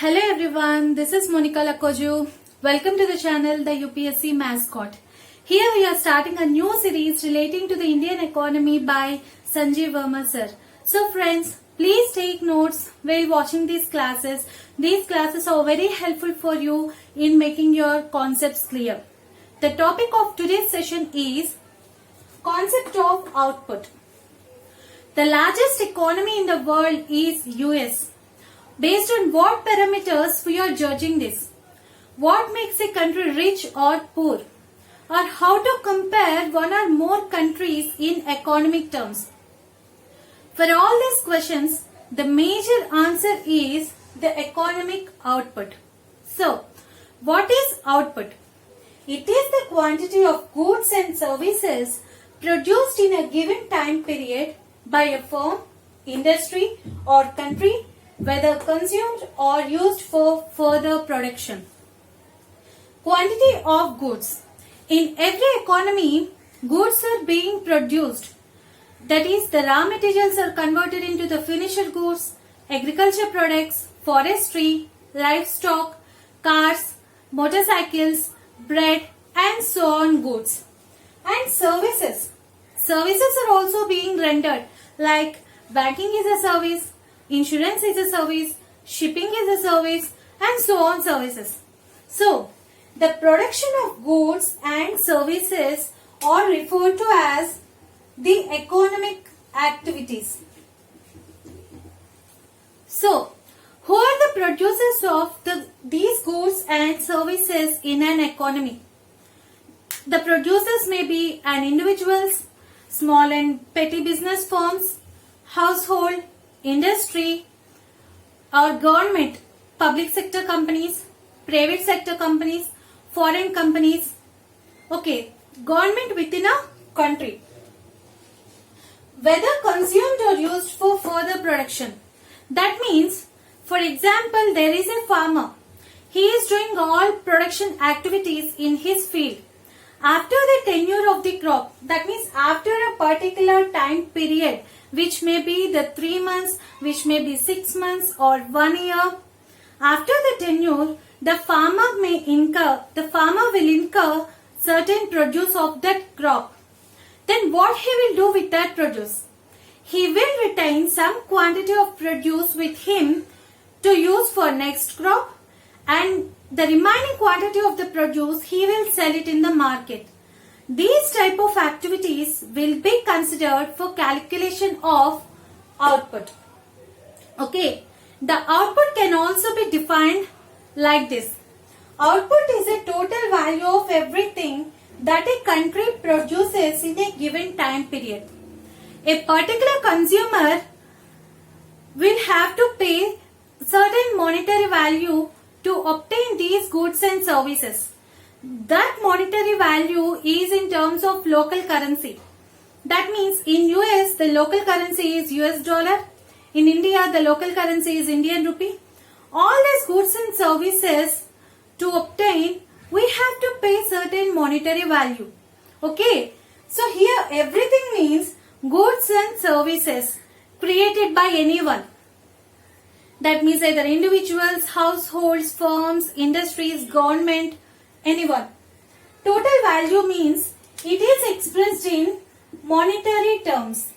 Hello everyone, this is Monica Lakoju. Welcome to the channel, the UPSC Mascot. Here we are starting a new series relating to the Indian economy by Sanjeev Verma sir. So friends, please take notes while watching these classes. These classes are very helpful for you in making your concepts clear. The topic of today's session is concept of output. The largest economy in the world is US. Based on what parameters we are judging this? What makes a country rich or poor? Or how to compare one or more countries in economic terms? For all these questions, the major answer is the economic output. So, what is output? It is the quantity of goods and services produced in a given time period by a firm, industry or country, whether consumed or used for further production. Quantity of goods. In every economy, goods are being produced. That is, the raw materials are converted into the finished goods, agriculture products, forestry, livestock, cars, motorcycles, bread, and so on goods. And services. Services are also being rendered, like banking is a service, insurance is a service, shipping is a service, and so on services. So, the production of goods and services are referred to as the economic activities. So, who are the producers of these goods and services in an economy? The producers may be an individuals, small and petty business firms, household, industry or government, public sector companies, private sector companies, foreign companies. Okay, government within a country. Whether consumed or used for further production. That means, for example, there is a farmer. He is doing all production activities in his field. After the tenure of the crop, that means after a particular time period, which may be the 3 months, which may be 6 months or 1 year. After the tenure, the farmer will incur certain produce of that crop. Then what he will do with that produce? He will retain some quantity of produce with him to use for next crop, and the remaining quantity of the produce he will sell it in the market. These type of activities will be considered for calculation of output. Okay, the output can also be defined like this. Output is a total value of everything that a country produces in a given time period. A particular consumer will have to pay certain monetary value to obtain these goods and services. That monetary value is in terms of local currency. That means in US the local currency is US dollar. In India the local currency is Indian rupee. All these goods and services to obtain, we have to pay certain monetary value. Okay. So here everything means goods and services created by anyone. That means either individuals, households, firms, industries, government, anyone. Total value means it is expressed in monetary terms.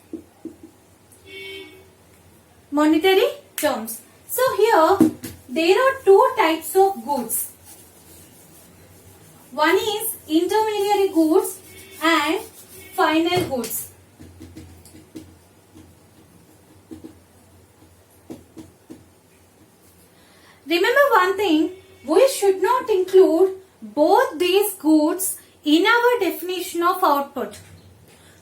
Monetary terms. So here there are two types of goods. One is intermediary goods and final goods. Remember one thing, we should not include both these goods in our definition of output.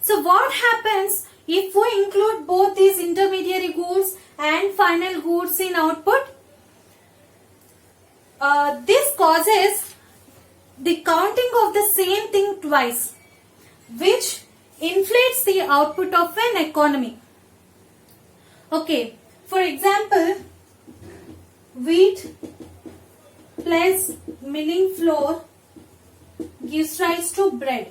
So what happens if we include both these intermediary goods and final goods in output? This causes the counting of the same thing twice, which inflates the output of an economy. Okay, for example, wheat plus milling flour gives rise to bread.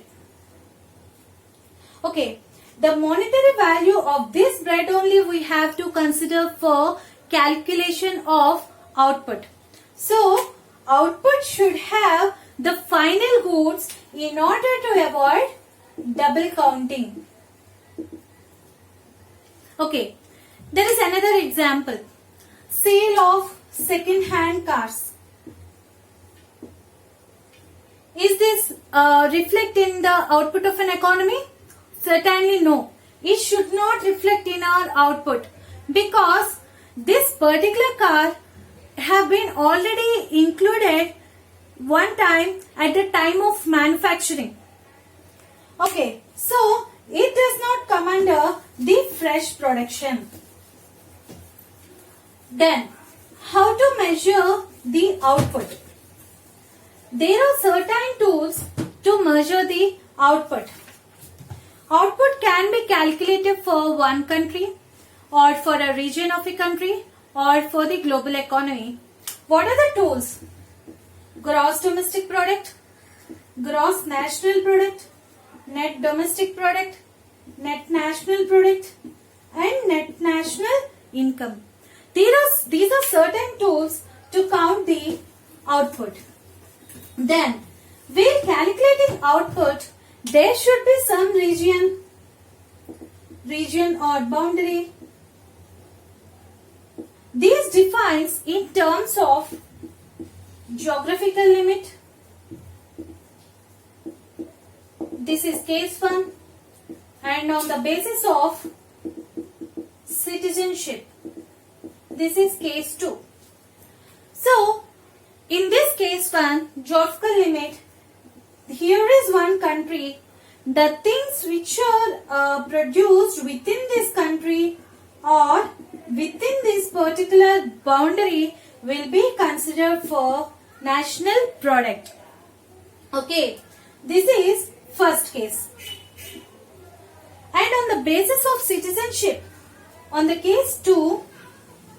Okay, the monetary value of this bread only we have to consider for calculation of output. So, output should have the final goods in order to avoid double counting. Okay, there is another example. Sale of second-hand cars. Is this reflect in the output of an economy? Certainly no. It should not reflect in our output because this particular car have been already included one time at the time of manufacturing. Okay, so it does not come under the fresh production. Then, how to measure the output? There are certain tools to measure the output. Output can be calculated for one country or for a region of a country or for the global economy. What are the tools? Gross domestic product, gross national product, net domestic product, net national product and net national income. These are certain tools to count the output. Then, while calculating output, there should be some region or boundary. This defines in terms of geographical limit. This is case 1 and on the basis of citizenship. This is case 2. So, in this case 1, geographical limit, here is one country. The things which are produced within this country or within this particular boundary will be considered for national product. Okay, this is first case. And on the basis of citizenship, on the case 2,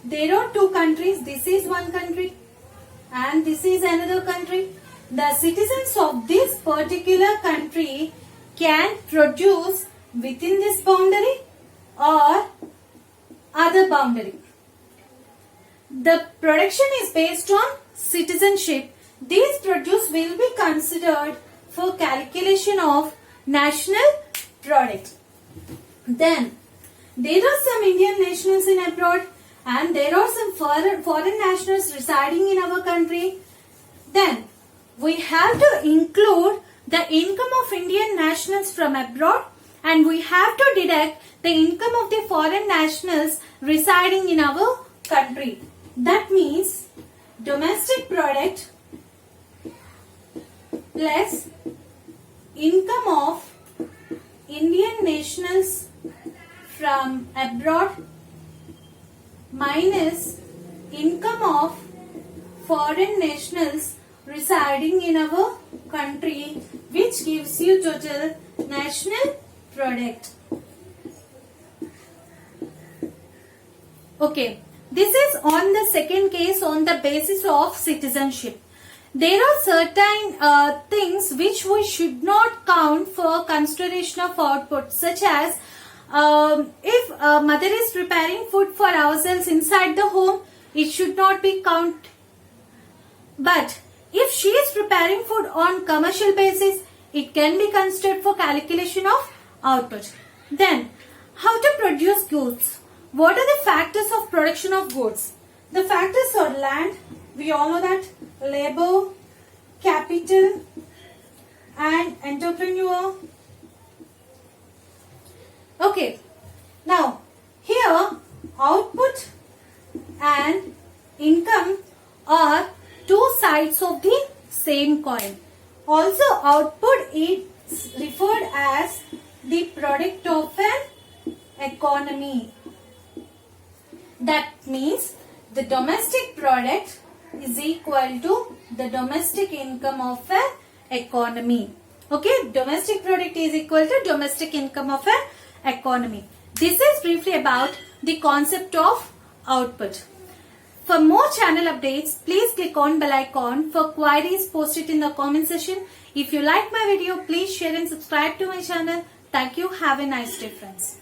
there are two countries. This is one country and this is another country. The citizens of this particular country can produce within this boundary or other boundary. The production is based on citizenship. These produce will be considered for calculation of national product. Then, there are some Indian nationals in abroad and there are some foreign nationals residing in our country. Then, we have to include the income of Indian nationals from abroad and we have to deduct the income of the foreign nationals residing in our country. That means domestic product plus income of Indian nationals from abroad minus income of foreign nationals residing in our country, which gives you total national product. Okay, this is on the second case on the basis of citizenship. There are certain things which we should not count for consideration of output, such as if a mother is preparing food for ourselves inside the home, it should not be counted. But if she is preparing food on commercial basis, it can be considered for calculation of output. Then, how to produce goods? What are the factors of production of goods? The factors are land, we all know that, labor, capital and entrepreneur. Okay, now here output and income are two sides of the same coin. Also, output is referred as the product of an economy. That means the domestic product is equal to the domestic income of an economy. Okay, domestic product is equal to domestic income of an economy. This is briefly about the concept of output. For more channel updates, please click on bell icon. For queries, post it in the comment section. If you like my video, please share and subscribe to my channel. Thank you. Have a nice day, friends.